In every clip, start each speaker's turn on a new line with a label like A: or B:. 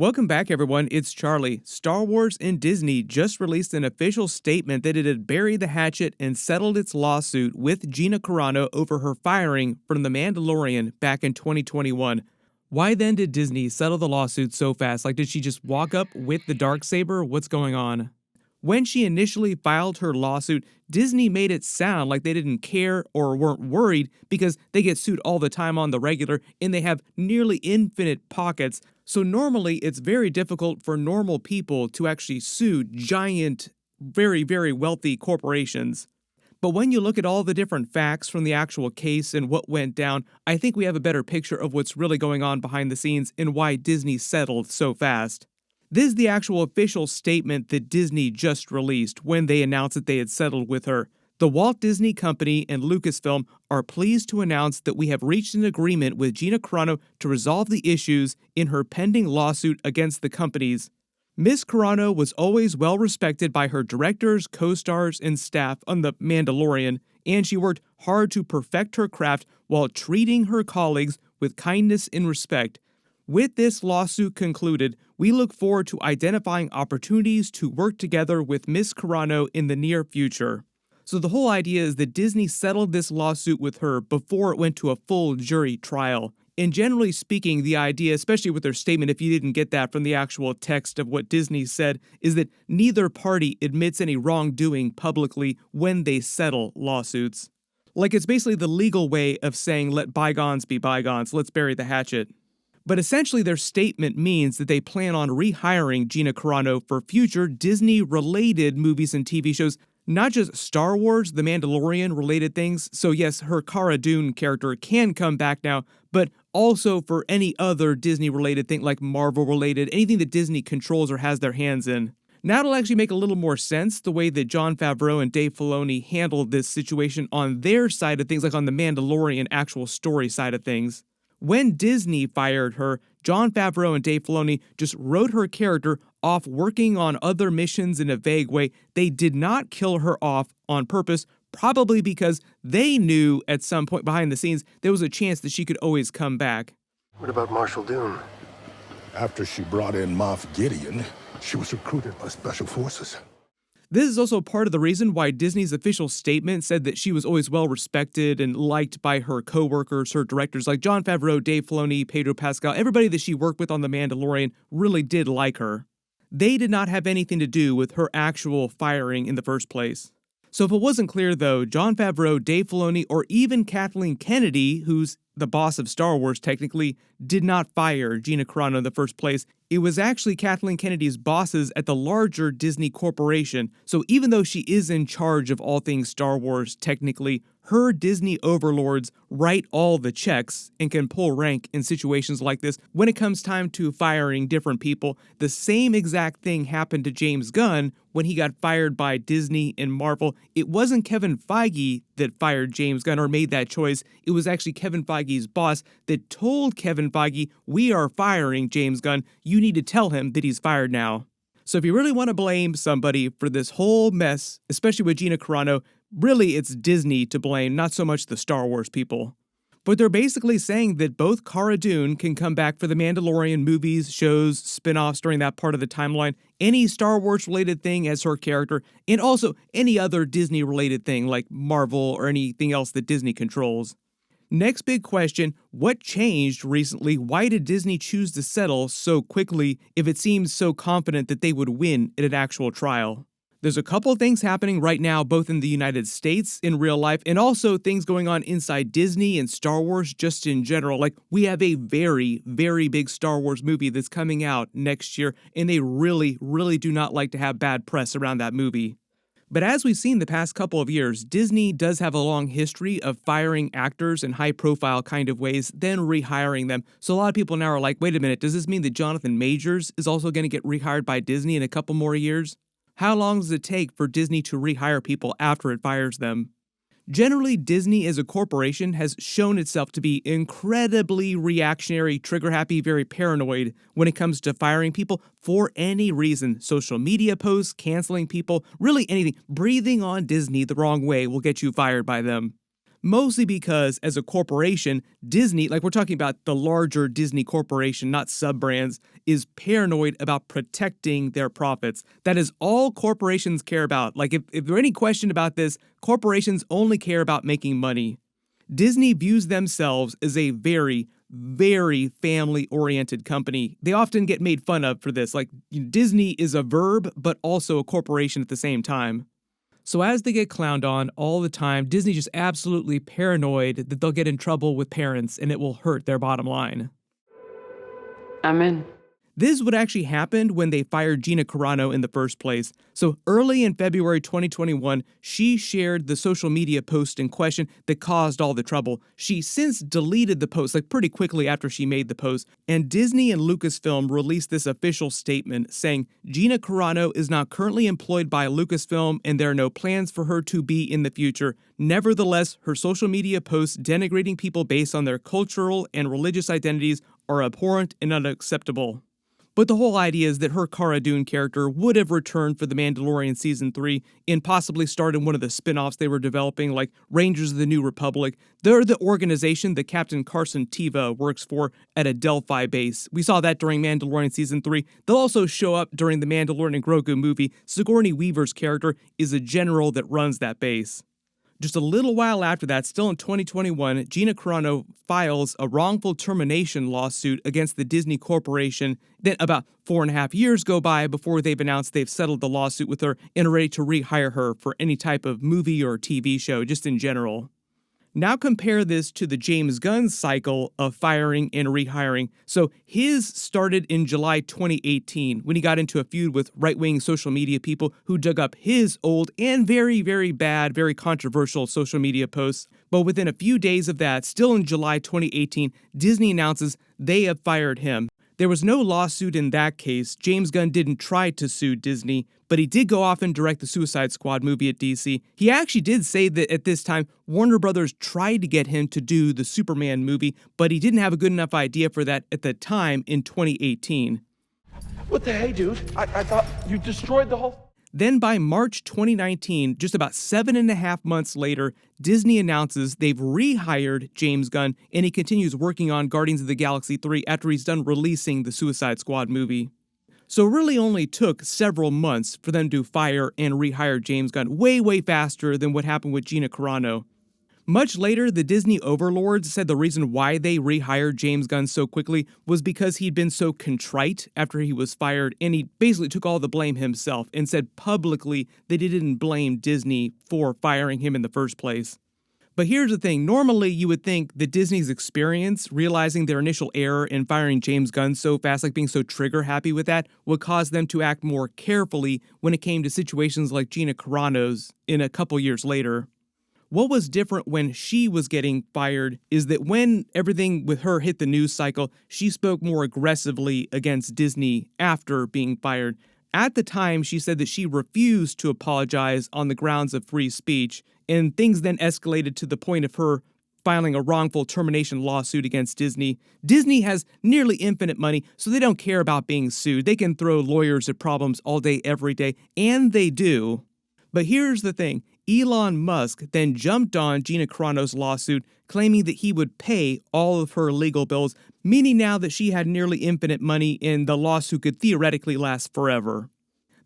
A: Welcome back, everyone. It's Charlie. Star Wars and Disney just released an official statement that it had buried the hatchet and settled its lawsuit with Gina Carano over her firing from The Mandalorian back in 2021. Why then did Disney settle the lawsuit so fast? Like, did she just walk up with the darksaber? What's going on? When she initially filed her lawsuit, Disney made it sound like they didn't care or weren't worried because they get sued all the time on the regular and they have nearly infinite pockets. So normally it's very difficult for normal people to actually sue giant, very, very wealthy corporations. But when you look at all the different facts from the actual case and what went down, I think we have a better picture of what's really going on behind the scenes and why Disney settled so fast. This is the actual official statement that Disney just released when they announced that they had settled with her. The Walt Disney Company and Lucasfilm are pleased to announce that we have reached an agreement with Gina Carano to resolve the issues in her pending lawsuit against the companies. Ms. Carano was always well respected by her directors, co-stars, and staff on The Mandalorian, and she worked hard to perfect her craft while treating her colleagues with kindness and respect. With this lawsuit concluded, we look forward to identifying opportunities to work together with Ms. Carano in the near future. So the whole idea is that Disney settled this lawsuit with her before it went to a full jury trial. And generally speaking, the idea, especially with their statement, if you didn't get that from the actual text of what Disney said, is that neither party admits any wrongdoing publicly when they settle lawsuits. Like, it's basically the legal way of saying, let bygones be bygones, let's bury the hatchet. But essentially their statement means that they plan on rehiring Gina Carano for future Disney-related movies and TV shows, not just Star Wars, The Mandalorian-related things. So yes, her Cara Dune character can come back now, but also for any other Disney-related thing, like Marvel-related, anything that Disney controls or has their hands in. Now it'll actually make a little more sense the way that Jon Favreau and Dave Filoni handled this situation on their side of things, like on the Mandalorian actual story side of things. When Disney fired her, Jon Favreau and Dave Filoni just wrote her character off working on other missions in a vague way. They did not kill her off on purpose, probably because they knew at some point behind the scenes there was a chance that she could always come back.
B: What about Marshal Dune?
C: After she brought in Moff Gideon, she was recruited by Special Forces.
A: This is also part of the reason why Disney's official statement said that she was always well respected and liked by her co-workers, her directors, like Jon Favreau, Dave Filoni, Pedro Pascal. Everybody that she worked with on The Mandalorian really did like her. They did not have anything to do with her actual firing in the first place. So if it wasn't clear though, Jon Favreau, Dave Filoni, or even Kathleen Kennedy, who's the boss of Star Wars technically, did not fire Gina Carano in the first place. It was actually Kathleen Kennedy's bosses at the larger Disney corporation. So even though she is in charge of all things Star Wars technically, her Disney overlords write all the checks and can pull rank in situations like this when it comes time to firing different people. The same exact thing happened to James Gunn when he got fired by Disney and Marvel. It wasn't Kevin Feige that fired James Gunn or made that choice. It was actually Kevin Feige's boss that told Kevin Feige, we are firing James Gunn. You need to tell him that he's fired now. So if you really want to blame somebody for this whole mess, especially with Gina Carano, really it's Disney to blame, not so much the Star Wars people. But they're basically saying that both Cara Dune can come back for the Mandalorian movies, shows, spin-offs during that part of the timeline, any Star Wars-related thing as her character, and also any other Disney-related thing like Marvel or anything else that Disney controls. Next big question, what changed recently? Why did Disney choose to settle so quickly if it seems so confident that they would win in an actual trial? There's a couple of things happening right now, both in the United States in real life, and also things going on inside Disney and Star Wars just in general. Like, we have a very, very big Star Wars movie that's coming out next year, and they really, really do not like to have bad press around that movie. But as we've seen the past couple of years, Disney does have a long history of firing actors in high-profile kind of ways, then rehiring them. So a lot of people now are like, wait a minute, does this mean that Jonathan Majors is also going to get rehired by Disney in a couple more years? How long does it take for Disney to rehire people after it fires them? Generally, Disney as a corporation has shown itself to be incredibly reactionary, trigger-happy, very paranoid when it comes to firing people for any reason. Social media posts, canceling people, really anything. Breathing on Disney the wrong way will get you fired by them. Mostly because, as a corporation, Disney, like we're talking about the larger Disney corporation, not sub-brands, is paranoid about protecting their profits. That is all corporations care about. Like, if there's any question about this, corporations only care about making money. Disney views themselves as a very, very family-oriented company. They often get made fun of for this. Like, Disney is a verb, but also a corporation at the same time. So as they get clowned on all the time, Disney just absolutely paranoid that they'll get in trouble with parents and it will hurt their bottom line.
D: I'm in.
A: This would actually happen when they fired Gina Carano in the first place. So early in February 2021, she shared the social media post in question that caused all the trouble. She since deleted the post, like pretty quickly after she made the post, and Disney and Lucasfilm released this official statement saying Gina Carano is not currently employed by Lucasfilm and there are no plans for her to be in the future. Nevertheless, her social media posts denigrating people based on their cultural and religious identities are abhorrent and unacceptable. But the whole idea is that her Cara Dune character would have returned for The Mandalorian Season 3 and possibly starred in one of the spin-offs they were developing, like Rangers of the New Republic. They're the organization that Captain Carson Teva works for at a Delphi base. We saw that during Mandalorian Season 3. They'll also show up during the Mandalorian Grogu movie. Sigourney Weaver's character is a general that runs that base. Just a little while after that, still in 2021, Gina Carano files a wrongful termination lawsuit against the Disney Corporation. Then about 4.5 years go by before they've announced they've settled the lawsuit with her and are ready to rehire her for any type of movie or TV show, just in general. Now compare this to the James Gunn cycle of firing and rehiring. So his started in July 2018 when he got into a feud with right-wing social media people who dug up his old and very, very bad, very controversial social media posts. But within a few days of that, still in July 2018, Disney announces they have fired him. There was no lawsuit in that case. James Gunn didn't try to sue Disney, but he did go off and direct the Suicide Squad movie at DC. He actually did say that at this time, Warner Brothers tried to get him to do the Superman movie, but he didn't have a good enough idea for that at the time in 2018.
E: What the hey, dude? I thought you destroyed the whole...
A: Then by March 2019, just about 7.5 months later, Disney announces they've rehired James Gunn and he continues working on Guardians of the Galaxy 3 after he's done releasing the Suicide Squad movie. So it really only took several months for them to fire and rehire James Gunn, way, way faster than what happened with Gina Carano. Much later, the Disney overlords said the reason why they rehired James Gunn so quickly was because he'd been so contrite after he was fired, and he basically took all the blame himself and said publicly that he didn't blame Disney for firing him in the first place. But here's the thing, normally you would think that Disney's experience, realizing their initial error in firing James Gunn so fast, like being so trigger happy with that, would cause them to act more carefully when it came to situations like Gina Carano's in a couple years later. What was different when she was getting fired is that when everything with her hit the news cycle, she spoke more aggressively against Disney after being fired. At the time, she said that she refused to apologize on the grounds of free speech, and things then escalated to the point of her filing a wrongful termination lawsuit against Disney. Disney has nearly infinite money, so they don't care about being sued. They can throw lawyers at problems all day, every day, and they do. But here's the thing. Elon Musk then jumped on Gina Carano's lawsuit, claiming that he would pay all of her legal bills, meaning now that she had nearly infinite money and the lawsuit could theoretically last forever.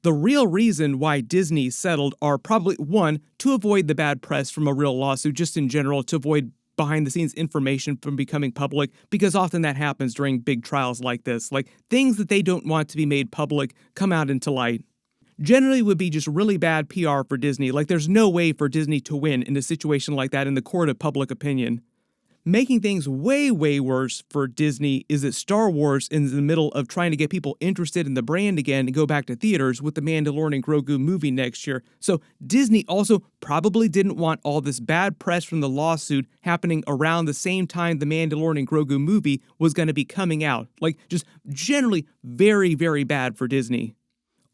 A: The real reason why Disney settled are probably, one, to avoid the bad press from a real lawsuit, just in general, to avoid behind-the-scenes information from becoming public, because often that happens during big trials like this. Like, things that they don't want to be made public come out into light. Generally would be just really bad PR for Disney. Like, there's no way for Disney to win in a situation like that in the court of public opinion. Making things way, way worse for Disney is that Star Wars is in the middle of trying to get people interested in the brand again and go back to theaters with the Mandalorian Grogu movie next year. So Disney also probably didn't want all this bad press from the lawsuit happening around the same time the Mandalorian Grogu movie was going to be coming out. Like, just generally very, very bad for Disney.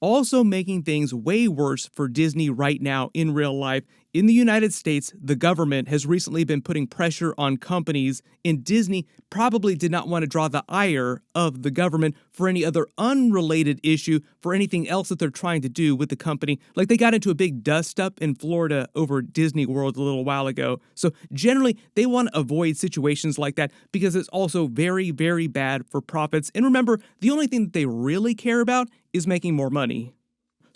A: Also making things way worse for Disney right now in real life In the United States, the government has recently been putting pressure on companies, and Disney probably did not want to draw the ire of the government for any other unrelated issue for anything else that they're trying to do with the company. Like they got into a big dust-up in Florida over Disney World a little while ago. So generally, they want to avoid situations like that because it's also very, very bad for profits. And remember, the only thing that they really care about is making more money.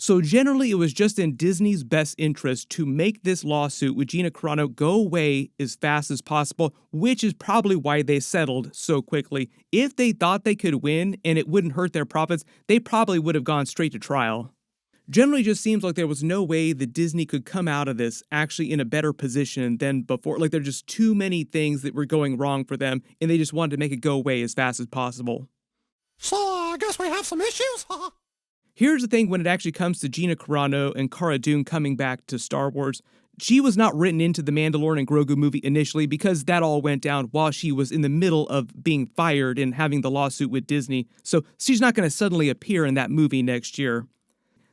A: So generally, it was just in Disney's best interest to make this lawsuit with Gina Carano go away as fast as possible, which is probably why they settled so quickly. If they thought they could win and it wouldn't hurt their profits, they probably would have gone straight to trial. Generally just seems like there was no way that Disney could come out of this actually in a better position than before. Like there are just too many things that were going wrong for them, and they just wanted to make it go away as fast as possible.
C: So I guess we have some issues, huh?
A: Here's the thing when it actually comes to Gina Carano and Cara Dune coming back to Star Wars. She was not written into the Mandalorian and Grogu movie initially because that all went down while she was in the middle of being fired and having the lawsuit with Disney. So she's not going to suddenly appear in that movie next year.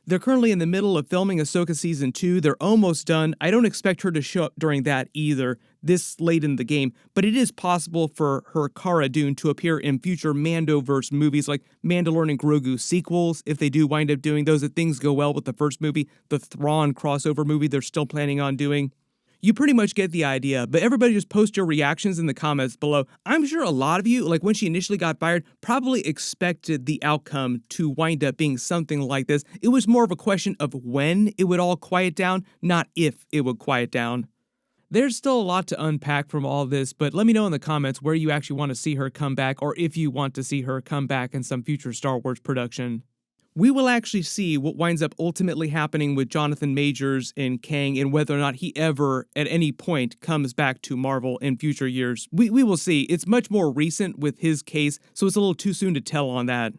A: They're currently in the middle of filming Ahsoka Season 2. They're almost done. I don't expect her to show up during that either, this late in the game, but it is possible for her Cara Dune to appear in future Mandoverse movies like Mandalorian and Grogu sequels, if they do wind up doing those, if things go well with the first movie, the Thrawn crossover movie they're still planning on doing. You pretty much get the idea, but everybody just post your reactions in the comments below. I'm sure a lot of you, like when she initially got fired, probably expected the outcome to wind up being something like this. It was more of a question of when it would all quiet down, not if it would quiet down. There's still a lot to unpack from all this, but let me know in the comments where you actually want to see her come back, or if you want to see her come back in some future Star Wars production. We will actually see what winds up ultimately happening with Jonathan Majors and Kang and whether or not he ever, at any point, comes back to Marvel in future years. We will see. It's much more recent with his case, so it's a little too soon to tell on that.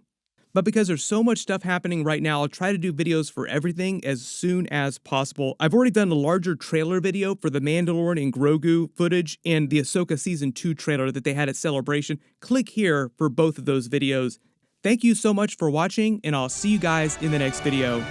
A: But because there's so much stuff happening right now, I'll try to do videos for everything as soon as possible. I've already done a larger trailer video for the Mandalorian and Grogu footage and the Ahsoka Season 2 trailer that they had at Celebration. Click here for both of those videos. Thank you so much for watching, and I'll see you guys in the next video.